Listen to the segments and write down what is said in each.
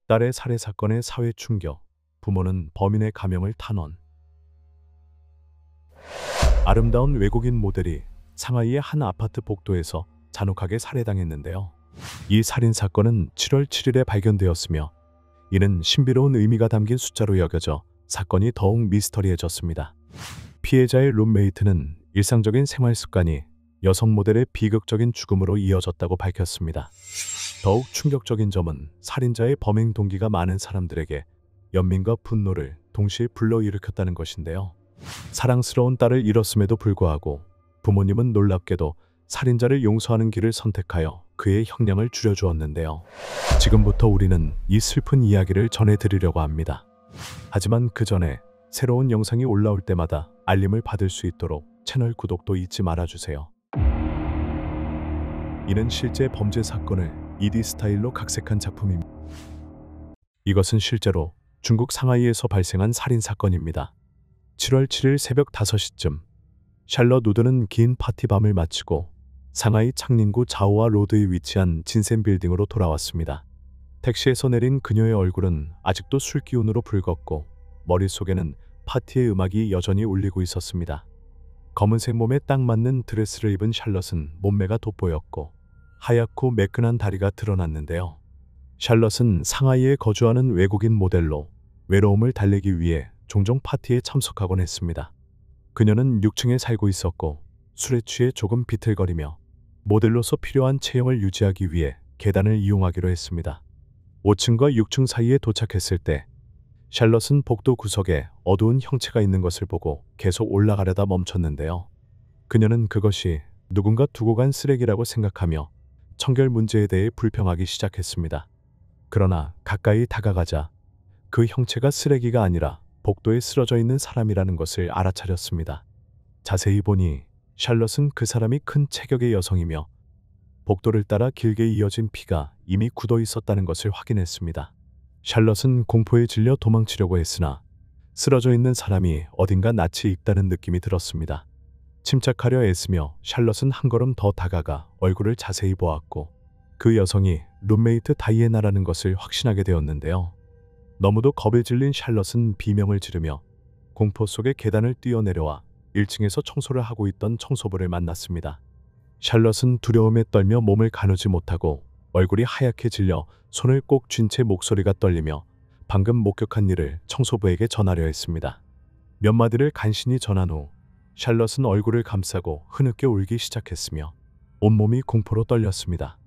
딸의 살해 사건에 사회 충격, 부모는 범인의 가명을 탄원. 아름다운 외국인 모델이 상하이의 한 아파트 복도에서 잔혹하게 살해당했는데요. 이 살인 사건은 7월 7일에 발견되었으며 이는 신비로운 의미가 담긴 숫자로 여겨져 사건이 더욱 미스터리해졌습니다. 피해자의 룸메이트는 일상적인 생활 습관이 여성 모델의 비극적인 죽음으로 이어졌다고 밝혔습니다. 더욱 충격적인 점은 살인자의 범행 동기가 많은 사람들에게 연민과 분노를 동시에 불러일으켰다는 것인데요. 사랑스러운 딸을 잃었음에도 불구하고 부모님은 놀랍게도 살인자를 용서하는 길을 선택하여 그의 형량을 줄여주었는데요. 지금부터 우리는 이 슬픈 이야기를 전해드리려고 합니다. 하지만 그 전에 새로운 영상이 올라올 때마다 알림을 받을 수 있도록 채널 구독도 잊지 말아주세요. 이는 실제 범죄 사건을 2D 스타일로 각색한 작품입니다. 이것은 실제로 중국 상하이에서 발생한 살인 사건입니다. 7월 7일 새벽 5시쯤 샬럿 우드는 긴 파티밤을 마치고 상하이 창린구 자오와 로드에 위치한 진센 빌딩으로 돌아왔습니다. 택시에서 내린 그녀의 얼굴은 아직도 술 기운으로 붉었고 머릿속에는 파티의 음악이 여전히 울리고 있었습니다. 검은색 몸에 딱 맞는 드레스를 입은 샬럿은 몸매가 돋보였고 하얗고 매끈한 다리가 드러났는데요. 샬럿은 상하이에 거주하는 외국인 모델로 외로움을 달래기 위해 종종 파티에 참석하곤 했습니다. 그녀는 6층에 살고 있었고 술에 취해 조금 비틀거리며 모델로서 필요한 체형을 유지하기 위해 계단을 이용하기로 했습니다. 5층과 6층 사이에 도착했을 때 샬럿은 복도 구석에 어두운 형체가 있는 것을 보고 계속 올라가려다 멈췄는데요. 그녀는 그것이 누군가 두고 간 쓰레기라고 생각하며 청결 문제에 대해 불평하기 시작했습니다. 그러나 가까이 다가가자 그 형체가 쓰레기가 아니라 복도에 쓰러져 있는 사람이라는 것을 알아차렸습니다. 자세히 보니 샬럿은 그 사람이 큰 체격의 여성이며 복도를 따라 길게 이어진 피가 이미 굳어 있었다는 것을 확인했습니다. 샬럿은 공포에 질려 도망치려고 했으나 쓰러져 있는 사람이 어딘가 낯이 익다는 느낌이 들었습니다. 침착하려 애쓰며 샬럿은 한 걸음 더 다가가 얼굴을 자세히 보았고 그 여성이 룸메이트 다이애나라는 것을 확신하게 되었는데요. 너무도 겁에 질린 샬럿은 비명을 지르며 공포 속의 계단을 뛰어내려와 1층에서 청소를 하고 있던 청소부를 만났습니다. 샬럿은 두려움에 떨며 몸을 가누지 못하고 얼굴이 하얗게 질려 손을 꼭 쥔 채 목소리가 떨리며 방금 목격한 일을 청소부에게 전하려 했습니다. 몇 마디를 간신히 전한 후 샬럿은 얼굴을 감싸고 흐느껴 울기 시작했으며 온몸이 공포로 떨렸습니다.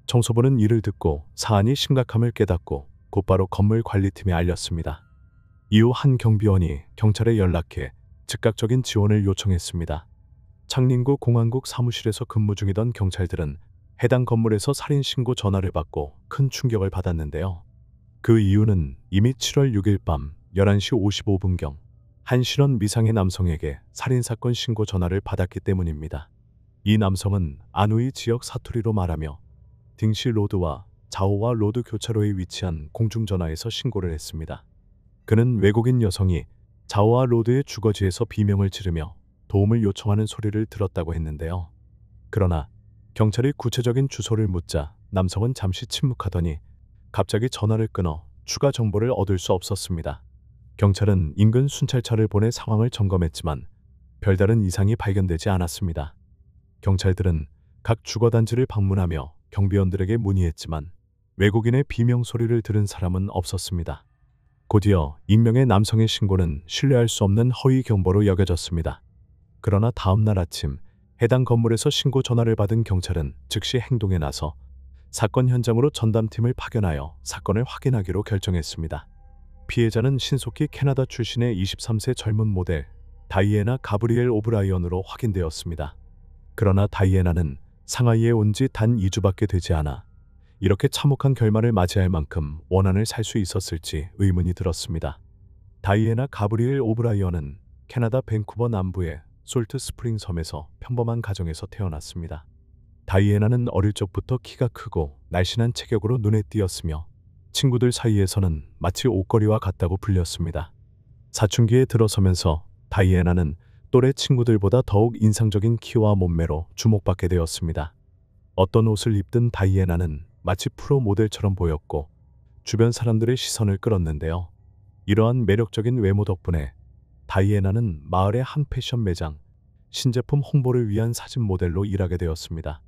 청소부는 이를 듣고 사안이 심각함을 깨닫고 곧바로 건물 관리팀에 알렸습니다. 이후 한 경비원이 경찰에 연락해 즉각적인 지원을 요청했습니다. 창린구 공안국 사무실에서 근무 중이던 경찰들은 해당 건물에서 살인 신고 전화를 받고 큰 충격을 받았는데요. 그 이유는 이미 7월 6일 밤 11시 55분경 한 실혼 미상의 남성에게 살인사건 신고 전화를 받았기 때문입니다. 이 남성은 안우이 지역 사투리로 말하며 딩시 로드와 자오와 로드 교차로에 위치한 공중전화에서 신고를 했습니다. 그는 외국인 여성이 자오와 로드의 주거지에서 비명을 지르며 도움을 요청하는 소리를 들었다고 했는데요. 그러나 경찰이 구체적인 주소를 묻자 남성은 잠시 침묵하더니 갑자기 전화를 끊어 추가 정보를 얻을 수 없었습니다. 경찰은 인근 순찰차를 보내 상황을 점검했지만 별다른 이상이 발견되지 않았습니다. 경찰들은 각 주거단지를 방문하며 경비원들에게 문의했지만 외국인의 비명 소리를 들은 사람은 없었습니다. 곧이어 익명의 남성의 신고는 신뢰할 수 없는 허위 경보로 여겨졌습니다. 그러나 다음 날 아침 해당 건물에서 신고 전화를 받은 경찰은 즉시 행동에 나서 사건 현장으로 전담팀을 파견하여 사건을 확인하기로 결정했습니다. 피해자는 신속히 캐나다 출신의 23세 젊은 모델 다이애나 가브리엘 오브라이언으로 확인되었습니다. 그러나 다이애나는 상하이에 온 지 단 2주밖에 되지 않아 이렇게 참혹한 결말을 맞이할 만큼 원한을 살 수 있었을지 의문이 들었습니다. 다이애나 가브리엘 오브라이언은 캐나다 밴쿠버 남부의 솔트 스프링 섬에서 평범한 가정에서 태어났습니다. 다이애나는 어릴 적부터 키가 크고 날씬한 체격으로 눈에 띄었으며 친구들 사이에서는 마치 옷걸이와 같다고 불렸습니다. 사춘기에 들어서면서 다이애나는 또래 친구들보다 더욱 인상적인 키와 몸매로 주목받게 되었습니다. 어떤 옷을 입든 다이애나는 마치 프로 모델처럼 보였고 주변 사람들의 시선을 끌었는데요. 이러한 매력적인 외모 덕분에 다이애나는 마을의 한 패션 매장, 신제품 홍보를 위한 사진 모델로 일하게 되었습니다.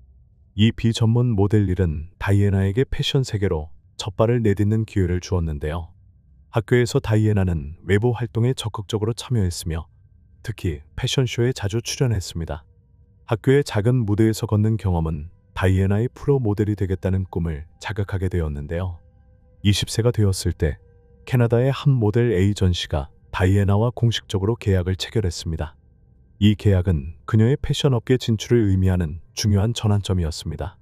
이 비전문 모델 일은 다이애나에게 패션 세계로 첫 발을 내딛는 기회를 주었는데요. 학교에서 다이애나는 외부 활동에 적극적으로 참여했으며 특히 패션쇼에 자주 출연했습니다. 학교의 작은 무대에서 걷는 경험은 다이애나의 프로 모델이 되겠다는 꿈을 자극하게 되었는데요. 20세가 되었을 때 캐나다의 한 모델 에이전시가 다이애나와 공식적으로 계약을 체결했습니다. 이 계약은 그녀의 패션업계 진출을 의미하는 중요한 전환점이었습니다.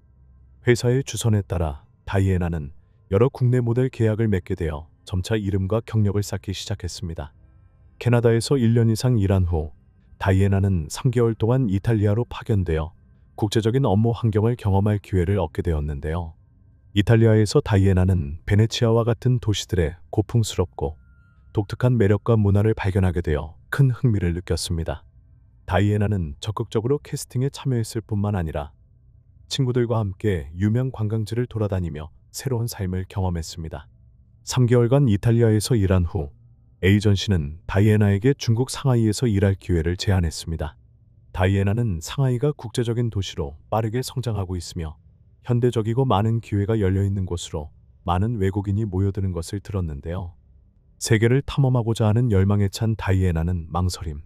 회사의 주선에 따라 다이애나는 여러 국내 모델 계약을 맺게 되어 점차 이름과 경력을 쌓기 시작했습니다. 캐나다에서 1년 이상 일한 후 다이애나는 3개월 동안 이탈리아로 파견되어 국제적인 업무 환경을 경험할 기회를 얻게 되었는데요. 이탈리아에서 다이애나는 베네치아와 같은 도시들의 고풍스럽고 독특한 매력과 문화를 발견하게 되어 큰 흥미를 느꼈습니다. 다이애나는 적극적으로 캐스팅에 참여했을 뿐만 아니라 친구들과 함께 유명 관광지를 돌아다니며 새로운 삶을 경험했습니다. 3개월간 이탈리아에서 일한 후 에이전시는 다이애나에게 중국 상하이에서 일할 기회를 제안했습니다. 다이애나는 상하이가 국제적인 도시로 빠르게 성장하고 있으며 현대적이고 많은 기회가 열려있는 곳으로 많은 외국인이 모여드는 것을 들었는데요. 세계를 탐험하고자 하는 열망에 찬 다이애나는 망설임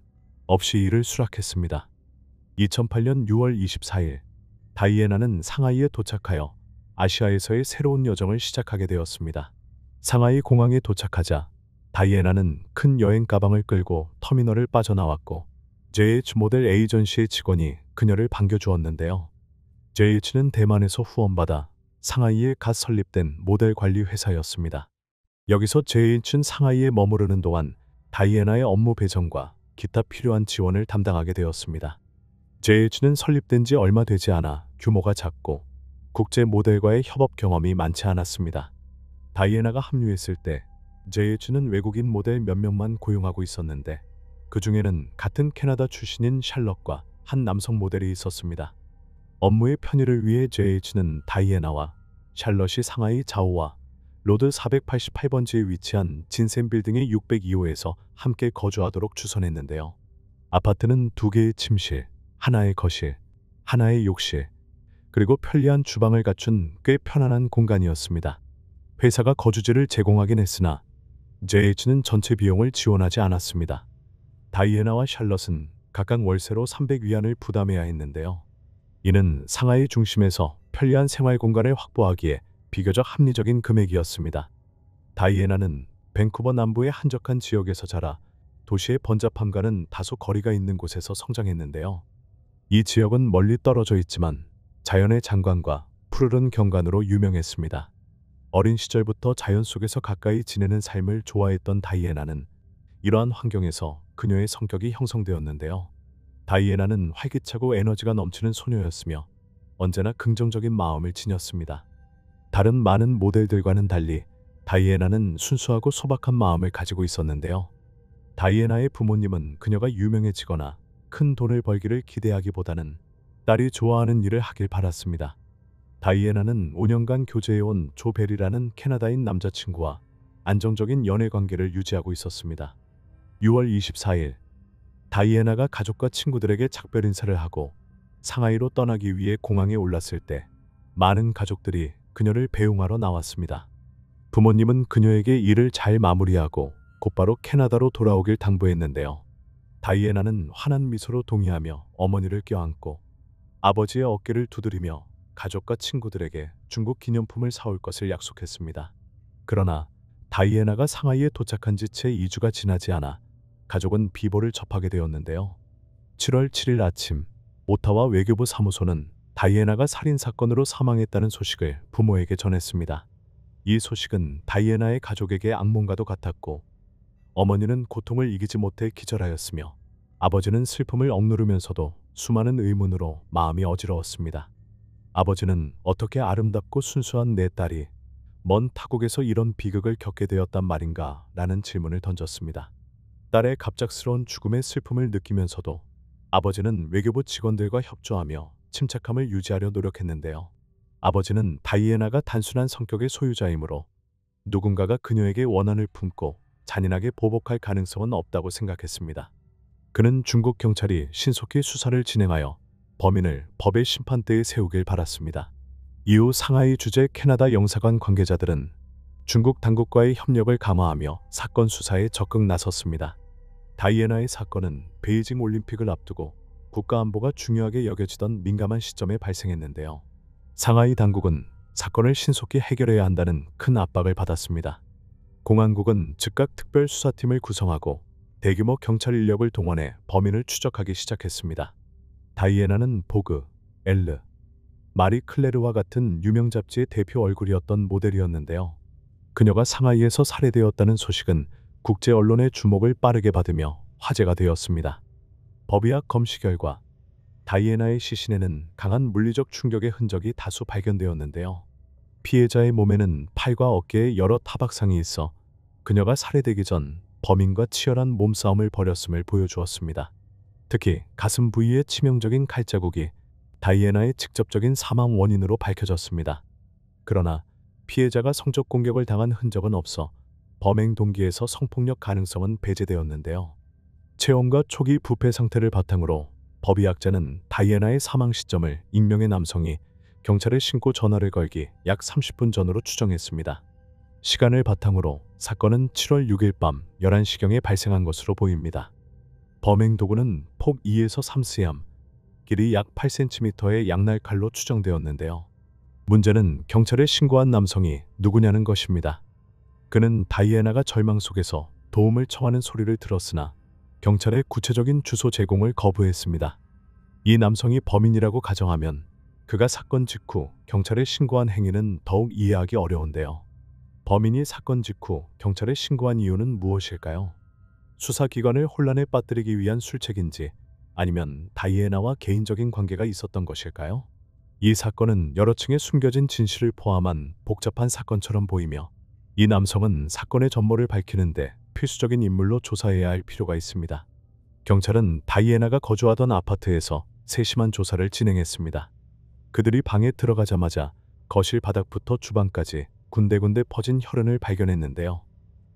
없이 일을 수락했습니다. 2008년 6월 24일 다이애나는 상하이에 도착하여 아시아에서의 새로운 여정을 시작하게 되었습니다. 상하이 공항에 도착하자 다이애나는 큰 여행 가방을 끌고 터미널을 빠져나왔고 JH 모델 에이전시의 직원이 그녀를 반겨주었는데요. JH는 대만에서 후원받아 상하이에 갓 설립된 모델 관리 회사였습니다. 여기서 JH는 상하이에 머무르는 동안 다이애나의 업무 배정과 기타 필요한 지원을 담당하게 되었습니다. JH는 설립된 지 얼마 되지 않아 규모가 작고 국제 모델과의 협업 경험이 많지 않았습니다. 다이애나가 합류했을 때 JH는 외국인 모델 몇 명만 고용하고 있었는데 그 중에는 같은 캐나다 출신인 샬럿과 한 남성 모델이 있었습니다. 업무의 편의를 위해 JH는 다이애나와 샬럿이 상하이 자오와 로드 488번지에 위치한 진센 빌딩의 602호에서 함께 거주하도록 주선했는데요. 아파트는 2개의 침실, 하나의 거실, 하나의 욕실, 그리고 편리한 주방을 갖춘 꽤 편안한 공간이었습니다. 회사가 거주지를 제공하긴 했으나 JH는 전체 비용을 지원하지 않았습니다. 다이애나와 샬럿은 각각 월세로 300위안을 부담해야 했는데요. 이는 상하이 중심에서 편리한 생활 공간을 확보하기에 비교적 합리적인 금액이었습니다. 다이애나는 밴쿠버 남부의 한적한 지역에서 자라 도시의 번잡함과는 다소 거리가 있는 곳에서 성장했는데요. 이 지역은 멀리 떨어져 있지만 자연의 장관과 푸르른 경관으로 유명했습니다. 어린 시절부터 자연 속에서 가까이 지내는 삶을 좋아했던 다이애나는 이러한 환경에서 그녀의 성격이 형성되었는데요. 다이애나는 활기차고 에너지가 넘치는 소녀였으며 언제나 긍정적인 마음을 지녔습니다. 다른 많은 모델들과는 달리 다이애나는 순수하고 소박한 마음을 가지고 있었는데요. 다이애나의 부모님은 그녀가 유명해지거나 큰 돈을 벌기를 기대하기보다는 딸이 좋아하는 일을 하길 바랐습니다. 다이애나는 5년간 교제해온 조 벨이라는 캐나다인 남자친구와 안정적인 연애 관계를 유지하고 있었습니다. 6월 24일 다이애나가 가족과 친구들에게 작별 인사를 하고 상하이로 떠나기 위해 공항에 올랐을 때 많은 가족들이 그녀를 배웅하러 나왔습니다. 부모님은 그녀에게 일을 잘 마무리하고 곧바로 캐나다로 돌아오길 당부했는데요. 다이애나는 환한 미소로 동의하며 어머니를 껴안고 아버지의 어깨를 두드리며 가족과 친구들에게 중국 기념품을 사올 것을 약속했습니다. 그러나 다이애나가 상하이에 도착한 지 채 2주가 지나지 않아 가족은 비보를 접하게 되었는데요. 7월 7일 아침 오타와 외교부 사무소는 다이애나가 살인사건으로 사망했다는 소식을 부모에게 전했습니다. 이 소식은 다이애나의 가족에게 악몽과도 같았고 어머니는 고통을 이기지 못해 기절하였으며 아버지는 슬픔을 억누르면서도 수많은 의문으로 마음이 어지러웠습니다. 아버지는 어떻게 아름답고 순수한 내 딸이 먼 타국에서 이런 비극을 겪게 되었단 말인가 라는 질문을 던졌습니다. 딸의 갑작스러운 죽음의 슬픔을 느끼면서도 아버지는 외교부 직원들과 협조하며 침착함을 유지하려 노력했는데요. 아버지는 다이애나가 단순한 성격의 소유자이므로 누군가가 그녀에게 원한을 품고 잔인하게 보복할 가능성은 없다고 생각했습니다. 그는 중국 경찰이 신속히 수사를 진행하여 범인을 법의 심판대에 세우길 바랐습니다. 이후 상하이 주재 캐나다 영사관 관계자들은 중국 당국과의 협력을 강화하며 사건 수사에 적극 나섰습니다. 다이애나의 사건은 베이징 올림픽을 앞두고 국가안보가 중요하게 여겨지던 민감한 시점에 발생했는데요. 상하이 당국은 사건을 신속히 해결해야 한다는 큰 압박을 받았습니다. 공안국은 즉각 특별수사팀을 구성하고 대규모 경찰 인력을 동원해 범인을 추적하기 시작했습니다. 다이애나는 보그, 엘르, 마리 클레르와 같은 유명 잡지의 대표 얼굴이었던 모델이었는데요. 그녀가 상하이에서 살해되었다는 소식은 국제 언론의 주목을 빠르게 받으며 화제가 되었습니다. 법의학 검시 결과 다이애나의 시신에는 강한 물리적 충격의 흔적이 다수 발견되었는데요. 피해자의 몸에는 팔과 어깨에 여러 타박상이 있어 그녀가 살해되기 전 범인과 치열한 몸싸움을 벌였음을 보여주었습니다. 특히 가슴 부위에 치명적인 칼자국이 다이애나의 직접적인 사망 원인으로 밝혀졌습니다. 그러나 피해자가 성적 공격을 당한 흔적은 없어 범행 동기에서 성폭력 가능성은 배제되었는데요. 체온과 초기 부패 상태를 바탕으로 법의학자는 다이애나의 사망 시점을 익명의 남성이 경찰에 신고 전화를 걸기 약 30분 전으로 추정했습니다. 시간을 바탕으로 사건은 7월 6일 밤 11시경에 발생한 것으로 보입니다. 범행 도구는 폭 2에서 3cm, 길이 약 8cm의 양날칼로 추정되었는데요. 문제는 경찰에 신고한 남성이 누구냐는 것입니다. 그는 다이애나가 절망 속에서 도움을 청하는 소리를 들었으나 경찰의 구체적인 주소 제공을 거부했습니다. 이 남성이 범인이라고 가정하면 그가 사건 직후 경찰에 신고한 행위는 더욱 이해하기 어려운데요. 범인이 사건 직후 경찰에 신고한 이유는 무엇일까요? 수사기관을 혼란에 빠뜨리기 위한 술책인지 아니면 다이애나와 개인적인 관계가 있었던 것일까요? 이 사건은 여러 층의 숨겨진 진실을 포함한 복잡한 사건처럼 보이며 이 남성은 사건의 전모를 밝히는데 필수적인 인물로 조사해야 할 필요가 있습니다. 경찰은 다이애나가 거주하던 아파트에서 세심한 조사를 진행했습니다. 그들이 방에 들어가자마자 거실 바닥부터 주방까지 군데군데 퍼진 혈흔을 발견했는데요.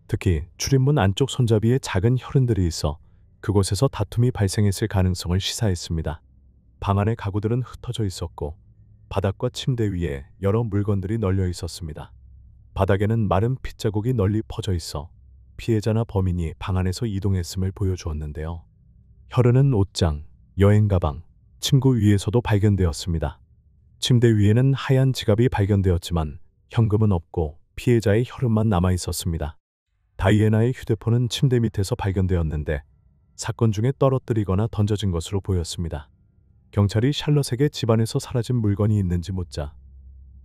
특히 출입문 안쪽 손잡이에 작은 혈흔들이 있어 그곳에서 다툼이 발생했을 가능성을 시사했습니다. 방 안의 가구들은 흩어져 있었고 바닥과 침대 위에 여러 물건들이 널려 있었습니다. 바닥에는 마른 핏자국이 널리 퍼져 있어 피해자나 범인이 방 안에서 이동했음을 보여주었는데요. 혈흔은 옷장, 여행 가방, 침구 위에서도 발견되었습니다. 침대 위에는 하얀 지갑이 발견되었지만 현금은 없고 피해자의 혈흔만 남아 있었습니다. 다이애나의 휴대폰은 침대 밑에서 발견되었는데 사건 중에 떨어뜨리거나 던져진 것으로 보였습니다. 경찰이 샬럿에게 집안에서 사라진 물건이 있는지 묻자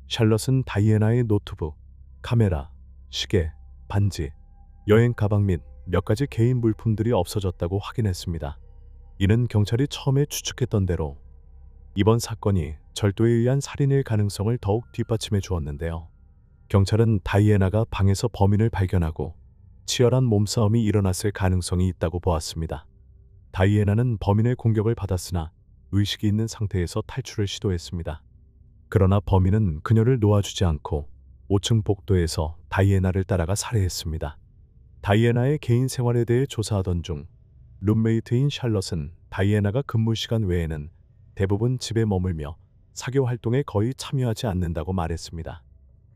샬럿은 다이애나의 노트북, 카메라, 시계, 반지, 여행 가방 및 몇 가지 개인 물품들이 없어졌다고 확인했습니다. 이는 경찰이 처음에 추측했던 대로 이번 사건이 절도에 의한 살인일 가능성을 더욱 뒷받침해 주었는데요. 경찰은 다이애나가 방에서 범인을 발견하고 치열한 몸싸움이 일어났을 가능성이 있다고 보았습니다. 다이애나는 범인의 공격을 받았으나 의식이 있는 상태에서 탈출을 시도했습니다. 그러나 범인은 그녀를 놓아주지 않고 5층 복도에서 다이애나를 따라가 살해했습니다. 다이애나의 개인 생활에 대해 조사하던 중 룸메이트인 샬럿은 다이애나가 근무 시간 외에는 대부분 집에 머물며 사교 활동에 거의 참여하지 않는다고 말했습니다.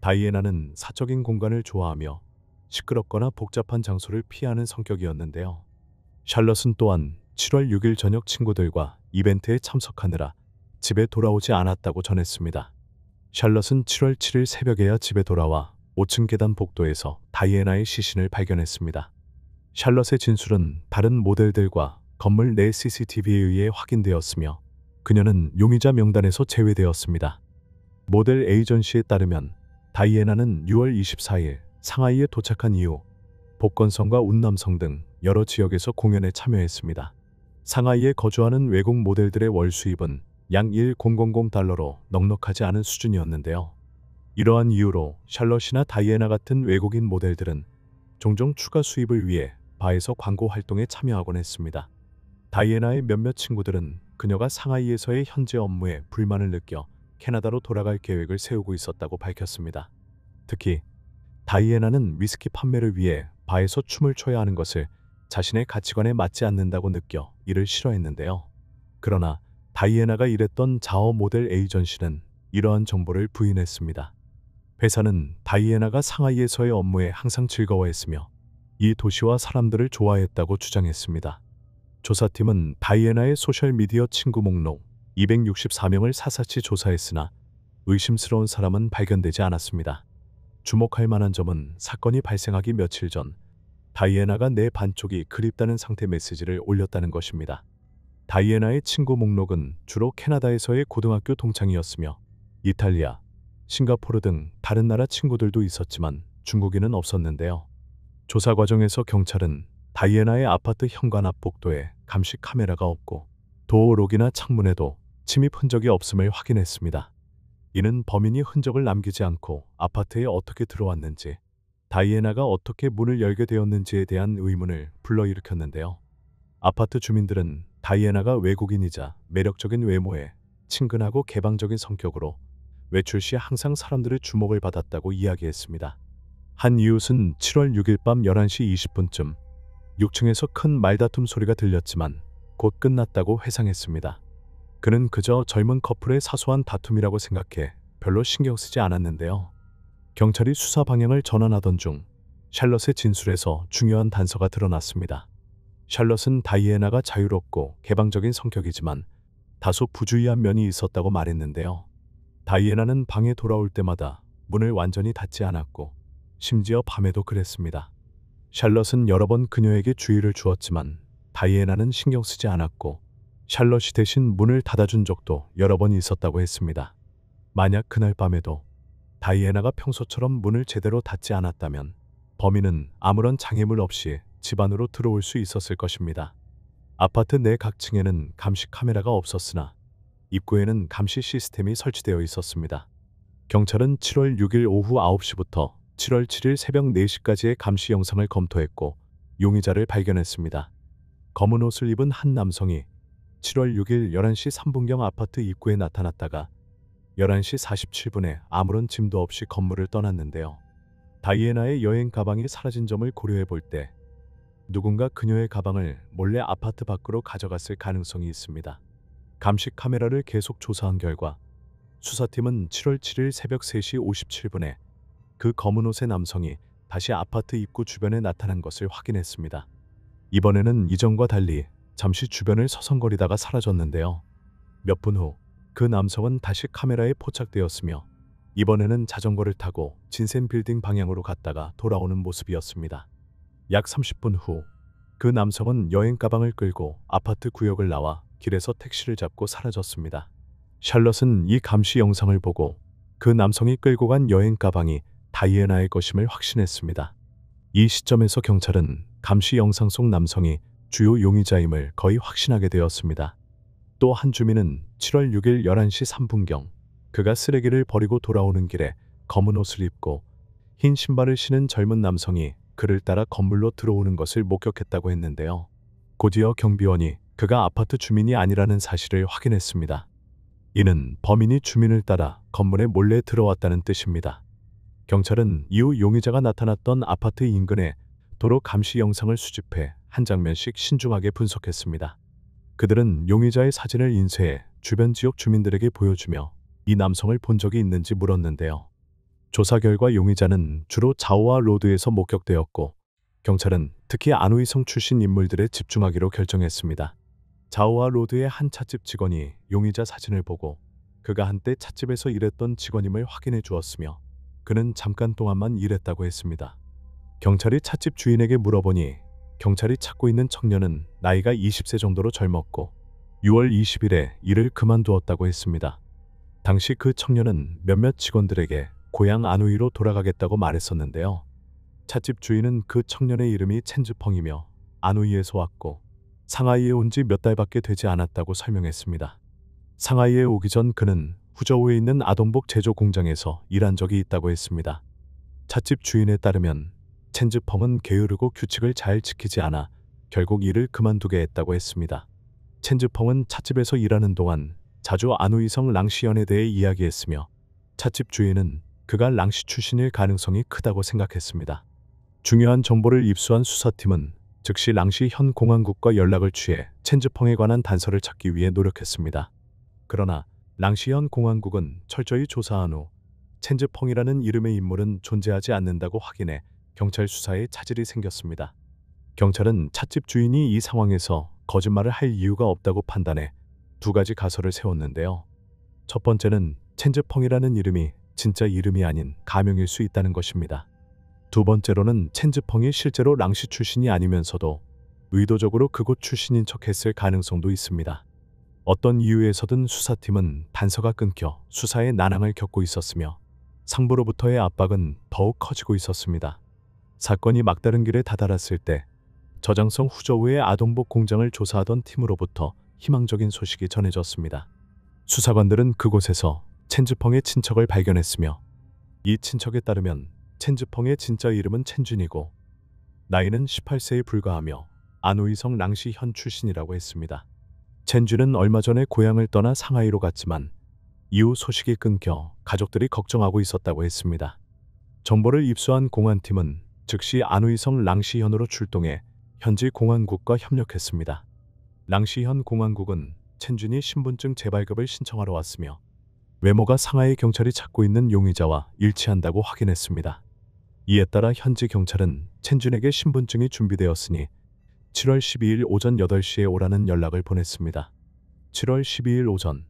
다이애나는 사적인 공간을 좋아하며 시끄럽거나 복잡한 장소를 피하는 성격이었는데요. 샬럿은 또한 7월 6일 저녁 친구들과 이벤트에 참석하느라 집에 돌아오지 않았다고 전했습니다. 샬럿은 7월 7일 새벽에야 집에 돌아와 5층 계단 복도에서 다이애나의 시신을 발견했습니다. 샬럿의 진술은 다른 모델들과 건물 내 CCTV에 의해 확인되었으며 그녀는 용의자 명단에서 제외되었습니다. 모델 에이전시에 따르면 다이애나는 6월 24일 상하이에 도착한 이후 복건성과 운남성 등 여러 지역에서 공연에 참여했습니다. 상하이에 거주하는 외국 모델들의 월 수입은 약 1,000달러로 넉넉하지 않은 수준이었는데요. 이러한 이유로 샬럿이나 다이애나 같은 외국인 모델들은 종종 추가 수입을 위해 바에서 광고 활동에 참여하곤 했습니다. 다이애나의 몇몇 친구들은 그녀가 상하이에서의 현재 업무에 불만을 느껴 캐나다로 돌아갈 계획을 세우고 있었다고 밝혔습니다. 특히 다이애나는 위스키 판매를 위해 바에서 춤을 춰야 하는 것을 자신의 가치관에 맞지 않는다고 느껴 이를 싫어했는데요. 그러나 다이애나가 일했던 자어 모델 에이전시는 이러한 정보를 부인했습니다. 회사는 다이애나가 상하이에서의 업무에 항상 즐거워했으며 이 도시와 사람들을 좋아했다고 주장했습니다. 조사팀은 다이애나의 소셜미디어 친구 목록 264명을 사사치 조사했으나 의심스러운 사람은 발견되지 않았습니다. 주목할 만한 점은 사건이 발생하기 며칠 전 다이애나가 내 반쪽이 그립다는 상태 메시지를 올렸다는 것입니다. 다이애나의 친구 목록은 주로 캐나다에서의 고등학교 동창이었으며 이탈리아, 싱가포르 등 다른 나라 친구들도 있었지만 중국인은 없었는데요. 조사 과정에서 경찰은 다이애나의 아파트 현관 앞 복도에 감시 카메라가 없고 도어록이나 창문에도 침입 흔적이 없음을 확인했습니다. 이는 범인이 흔적을 남기지 않고 아파트에 어떻게 들어왔는지, 다이애나가 어떻게 문을 열게 되었는지에 대한 의문을 불러일으켰는데요. 아파트 주민들은 다이애나가 외국인이자 매력적인 외모에 친근하고 개방적인 성격으로 외출 시 항상 사람들의 주목을 받았다고 이야기했습니다. 한 이웃은 7월 6일 밤 11시 20분쯤 6층에서 큰 말다툼 소리가 들렸지만 곧 끝났다고 회상했습니다. 그는 그저 젊은 커플의 사소한 다툼이라고 생각해 별로 신경 쓰지 않았는데요. 경찰이 수사 방향을 전환하던 중 샬럿의 진술에서 중요한 단서가 드러났습니다. 샬럿은 다이애나가 자유롭고 개방적인 성격이지만 다소 부주의한 면이 있었다고 말했는데요. 다이애나는 방에 돌아올 때마다 문을 완전히 닫지 않았고 심지어 밤에도 그랬습니다. 샬럿은 여러 번 그녀에게 주의를 주었지만 다이애나는 신경 쓰지 않았고 샬럿이 대신 문을 닫아준 적도 여러 번 있었다고 했습니다. 만약 그날 밤에도 다이애나가 평소처럼 문을 제대로 닫지 않았다면 범인은 아무런 장애물 없이 집 안으로 들어올 수 있었을 것입니다. 아파트 내 각 층에는 감시 카메라가 없었으나 입구에는 감시 시스템이 설치되어 있었습니다. 경찰은 7월 6일 오후 9시부터 7월 7일 새벽 4시까지의 감시 영상을 검토했고 용의자를 발견했습니다. 검은 옷을 입은 한 남성이 7월 6일 11시 3분경 아파트 입구에 나타났다가 11시 47분에 아무런 짐도 없이 건물을 떠났는데요. 다이애나의 여행 가방이 사라진 점을 고려해 볼 때 누군가 그녀의 가방을 몰래 아파트 밖으로 가져갔을 가능성이 있습니다. 감시 카메라를 계속 조사한 결과 수사팀은 7월 7일 새벽 3시 57분에 그 검은 옷의 남성이 다시 아파트 입구 주변에 나타난 것을 확인했습니다. 이번에는 이전과 달리 잠시 주변을 서성거리다가 사라졌는데요. 몇 분 후 그 남성은 다시 카메라에 포착되었으며 이번에는 자전거를 타고 진센 빌딩 방향으로 갔다가 돌아오는 모습이었습니다. 약 30분 후 그 남성은 여행 가방을 끌고 아파트 구역을 나와 길에서 택시를 잡고 사라졌습니다. 샬럿은 이 감시 영상을 보고 그 남성이 끌고 간 여행 가방이 다이애나의 것임을 확신했습니다. 이 시점에서 경찰은 감시 영상 속 남성이 주요 용의자임을 거의 확신하게 되었습니다. 또 한 주민은 7월 6일 11시 3분경 그가 쓰레기를 버리고 돌아오는 길에 검은 옷을 입고 흰 신발을 신은 젊은 남성이 그를 따라 건물로 들어오는 것을 목격했다고 했는데요. 곧이어 경비원이 그가 아파트 주민이 아니라는 사실을 확인했습니다. 이는 범인이 주민을 따라 건물에 몰래 들어왔다는 뜻입니다. 경찰은 이후 용의자가 나타났던 아파트 인근에 도로 감시 영상을 수집해 한 장면씩 신중하게 분석했습니다. 그들은 용의자의 사진을 인쇄해 주변 지역 주민들에게 보여주며 이 남성을 본 적이 있는지 물었는데요. 조사 결과 용의자는 주로 자오와 로드에서 목격되었고 경찰은 특히 안우이성 출신 인물들에 집중하기로 결정했습니다. 자오와 로드의 한 찻집 직원이 용의자 사진을 보고 그가 한때 찻집에서 일했던 직원임을 확인해 주었으며 그는 잠깐 동안만 일했다고 했습니다. 경찰이 찻집 주인에게 물어보니 경찰이 찾고 있는 청년은 나이가 20세 정도로 젊었고 6월 20일에 일을 그만두었다고 했습니다. 당시 그 청년은 몇몇 직원들에게 고향 안우이로 돌아가겠다고 말했었는데요. 찻집 주인은 그 청년의 이름이 첸즈펑이며 안우이에서 왔고 상하이에 온 지 몇 달밖에 되지 않았다고 설명했습니다. 상하이에 오기 전 그는 후저우에 있는 아동복 제조 공장에서 일한 적이 있다고 했습니다. 찻집 주인에 따르면 첸즈펑은 게으르고 규칙을 잘 지키지 않아 결국 일을 그만두게 했다고 했습니다. 첸즈펑은 찻집에서 일하는 동안 자주 안우이성 랑시연에 대해 이야기했으며 찻집 주인은 그가 랑시 출신일 가능성이 크다고 생각했습니다. 중요한 정보를 입수한 수사팀은 즉시 랑시 현 공안국과 연락을 취해 첸즈펑에 관한 단서를 찾기 위해 노력했습니다. 그러나 랑시 현 공안국은 철저히 조사한 후 첸즈펑이라는 이름의 인물은 존재하지 않는다고 확인해 경찰 수사에 차질이 생겼습니다. 경찰은 찻집 주인이 이 상황에서 거짓말을 할 이유가 없다고 판단해 두 가지 가설을 세웠는데요. 첫 번째는 첸즈펑이라는 이름이 진짜 이름이 아닌 가명일 수 있다는 것입니다. 두 번째로는 첸즈펑이 실제로 랑시 출신이 아니면서도 의도적으로 그곳 출신인 척 했을 가능성도 있습니다. 어떤 이유에서든 수사팀은 단서가 끊겨 수사에 난항을 겪고 있었으며 상부로부터의 압박은 더욱 커지고 있었습니다. 사건이 막다른 길에 다다랐을 때 저장성 후저우의 아동복 공장을 조사하던 팀으로부터 희망적인 소식이 전해졌습니다. 수사관들은 그곳에서 첸즈펑의 친척을 발견했으며 이 친척에 따르면 첸즈펑의 진짜 이름은 첸준이고 나이는 18세에 불과하며 안우이성 랑시 현 출신이라고 했습니다. 첸준은 얼마 전에 고향을 떠나 상하이로 갔지만 이후 소식이 끊겨 가족들이 걱정하고 있었다고 했습니다. 정보를 입수한 공안팀은 즉시 안우이성 랑시현으로 출동해 현지 공안국과 협력했습니다. 랑시현 공안국은 첸준이 신분증 재발급을 신청하러 왔으며 외모가 상하이 경찰이 찾고 있는 용의자와 일치한다고 확인했습니다. 이에 따라 현지 경찰은 첸준에게 신분증이 준비되었으니 7월 12일 오전 8시에 오라는 연락을 보냈습니다. 7월 12일 오전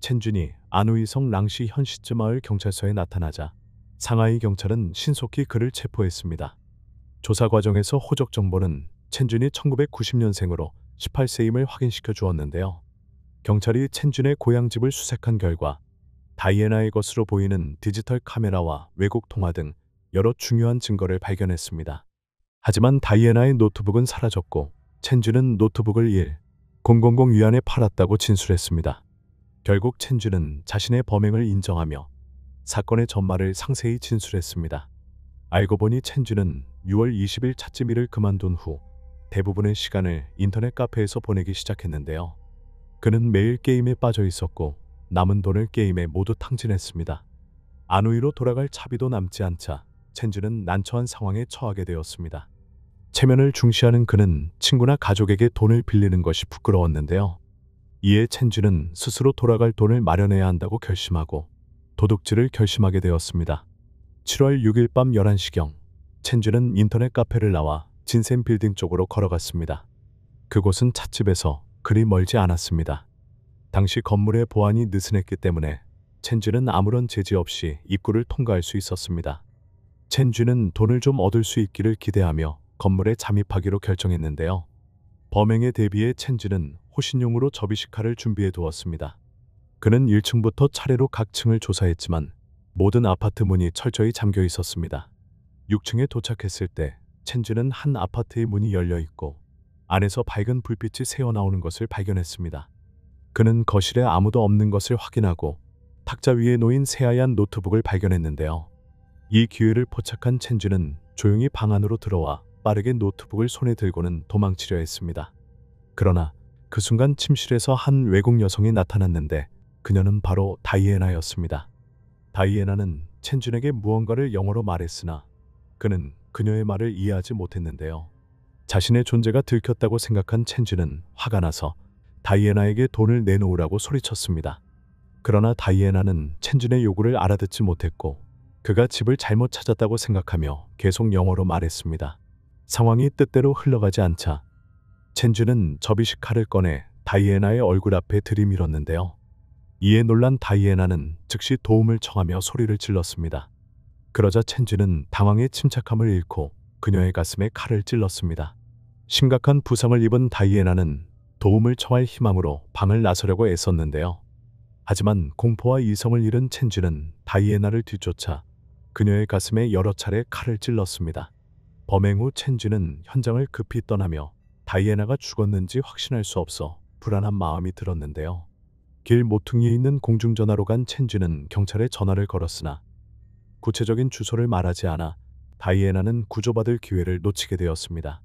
첸준이 안우이성 랑시 현시즈 마을 경찰서에 나타나자 상하이 경찰은 신속히 그를 체포했습니다. 조사 과정에서 호적 정보는 첸준이 1990년생으로 18세임을 확인시켜 주었는데요. 경찰이 첸준의 고향집을 수색한 결과 다이애나의 것으로 보이는 디지털 카메라와 외국 통화 등 여러 중요한 증거를 발견했습니다. 하지만 다이애나의 노트북은 사라졌고 첸준은 노트북을 1000 위안에 팔았다고 진술했습니다. 결국 첸준은 자신의 범행을 인정하며 사건의 전말을 상세히 진술했습니다. 알고 보니 첸준은 6월 20일 찻집 일을 그만둔 후 대부분의 시간을 인터넷 카페에서 보내기 시작했는데요. 그는 매일 게임에 빠져 있었고 남은 돈을 게임에 모두 탕진했습니다. 안우이로 돌아갈 차비도 남지 않자 첸준은 난처한 상황에 처하게 되었습니다. 체면을 중시하는 그는 친구나 가족에게 돈을 빌리는 것이 부끄러웠는데요. 이에 첸준은 스스로 돌아갈 돈을 마련해야 한다고 결심하고 도둑질을 결심하게 되었습니다. 7월 6일 밤 11시경 첸준은 인터넷 카페를 나와 진센 빌딩 쪽으로 걸어갔습니다. 그곳은 찻집에서 그리 멀지 않았습니다. 당시 건물의 보안이 느슨했기 때문에 첸준은 아무런 제지 없이 입구를 통과할 수 있었습니다. 첸준은 돈을 좀 얻을 수 있기를 기대하며 건물에 잠입하기로 결정했는데요. 범행에 대비해 첸준은 호신용으로 접이식칼을 준비해 두었습니다. 그는 1층부터 차례로 각 층을 조사했지만 모든 아파트 문이 철저히 잠겨 있었습니다. 6층에 도착했을 때 첸준은 한 아파트의 문이 열려 있고 안에서 밝은 불빛이 새어나오는 것을 발견했습니다. 그는 거실에 아무도 없는 것을 확인하고 탁자 위에 놓인 새하얀 노트북을 발견했는데요. 이 기회를 포착한 첸준은 조용히 방 안으로 들어와 빠르게 노트북을 손에 들고는 도망치려 했습니다. 그러나 그 순간 침실에서 한 외국 여성이 나타났는데 그녀는 바로 다이애나였습니다. 다이애나는 첸준에게 무언가를 영어로 말했으나 그는 그녀의 말을 이해하지 못했는데요. 자신의 존재가 들켰다고 생각한 첸준은 화가 나서 다이애나에게 돈을 내놓으라고 소리쳤습니다. 그러나 다이애나는 첸준의 요구를 알아듣지 못했고 그가 집을 잘못 찾았다고 생각하며 계속 영어로 말했습니다. 상황이 뜻대로 흘러가지 않자 첸준은 접이식 칼을 꺼내 다이애나의 얼굴 앞에 들이밀었는데요. 이에 놀란 다이애나는 즉시 도움을 청하며 소리를 질렀습니다. 그러자 첸준은 당황해 침착함을 잃고 그녀의 가슴에 칼을 찔렀습니다. 심각한 부상을 입은 다이애나는 도움을 청할 희망으로 방을 나서려고 애썼는데요. 하지만 공포와 이성을 잃은 첸준은 다이애나를 뒤쫓아 그녀의 가슴에 여러 차례 칼을 찔렀습니다. 범행 후 첸준은 현장을 급히 떠나며 다이애나가 죽었는지 확신할 수 없어 불안한 마음이 들었는데요. 길 모퉁이에 있는 공중전화로 간 첸준은 경찰에 전화를 걸었으나 구체적인 주소를 말하지 않아 다이애나는 구조받을 기회를 놓치게 되었습니다.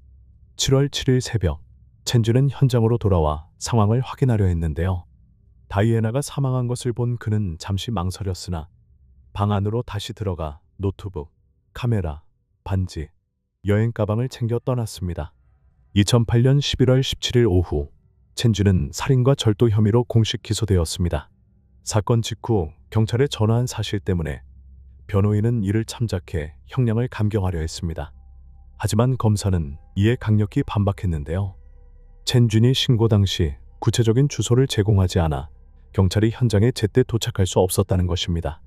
7월 7일 새벽 첸준은 현장으로 돌아와 상황을 확인하려 했는데요. 다이애나가 사망한 것을 본 그는 잠시 망설였으나 방 안으로 다시 들어가 노트북, 카메라, 반지, 여행 가방을 챙겨 떠났습니다. 2008년 11월 17일 오후 첸쥐는 살인과 절도 혐의로 공식 기소되었습니다. 사건 직후 경찰에 전화한 사실 때문에 변호인은 이를 참작해 형량을 감경하려 했습니다. 하지만 검사는 이에 강력히 반박했는데요. 첸쥐니 신고 당시 구체적인 주소를 제공하지 않아 경찰이 현장에 제때 도착할 수 없었다는 것입니다.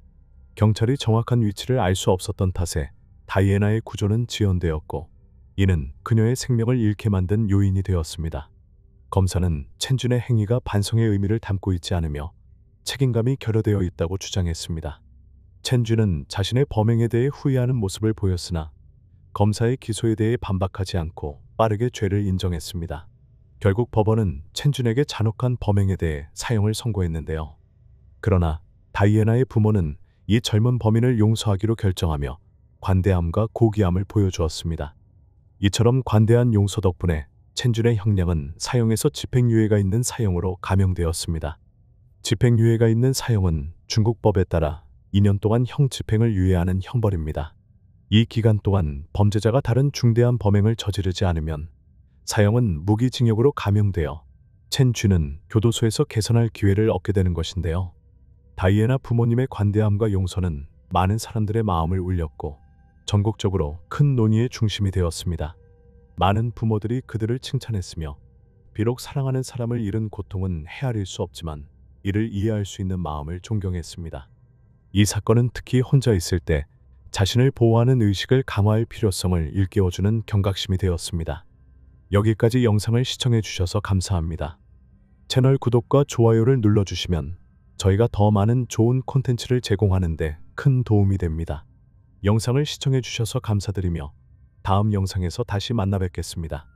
경찰이 정확한 위치를 알 수 없었던 탓에 다이애나의 구조는 지연되었고 이는 그녀의 생명을 잃게 만든 요인이 되었습니다. 검사는 첸준의 행위가 반성의 의미를 담고 있지 않으며 책임감이 결여되어 있다고 주장했습니다. 첸준은 자신의 범행에 대해 후회하는 모습을 보였으나 검사의 기소에 대해 반박하지 않고 빠르게 죄를 인정했습니다. 결국 법원은 첸준에게 잔혹한 범행에 대해 사형을 선고했는데요. 그러나 다이애나의 부모는 이 젊은 범인을 용서하기로 결정하며 관대함과 고귀함을 보여주었습니다. 이처럼 관대한 용서 덕분에 첸준의 형량은 사형에서 집행유예가 있는 사형으로 감형되었습니다. 집행유예가 있는 사형은 중국 법에 따라 2년 동안 형 집행을 유예하는 형벌입니다. 이 기간 동안 범죄자가 다른 중대한 범행을 저지르지 않으면 사형은 무기징역으로 감형되어 첸쥐는 교도소에서 개선할 기회를 얻게 되는 것인데요. 다이애나 부모님의 관대함과 용서는 많은 사람들의 마음을 울렸고 전국적으로 큰 논의의 중심이 되었습니다. 많은 부모들이 그들을 칭찬했으며 비록 사랑하는 사람을 잃은 고통은 헤아릴 수 없지만 이를 이해할 수 있는 마음을 존경했습니다. 이 사건은 특히 혼자 있을 때 자신을 보호하는 의식을 강화할 필요성을 일깨워주는 경각심이 되었습니다. 여기까지 영상을 시청해 주셔서 감사합니다. 채널 구독과 좋아요를 눌러주시면 저희가 더 많은 좋은 콘텐츠를 제공하는 데 큰 도움이 됩니다. 영상을 시청해 주셔서 감사드리며 다음 영상에서 다시 만나 뵙겠습니다.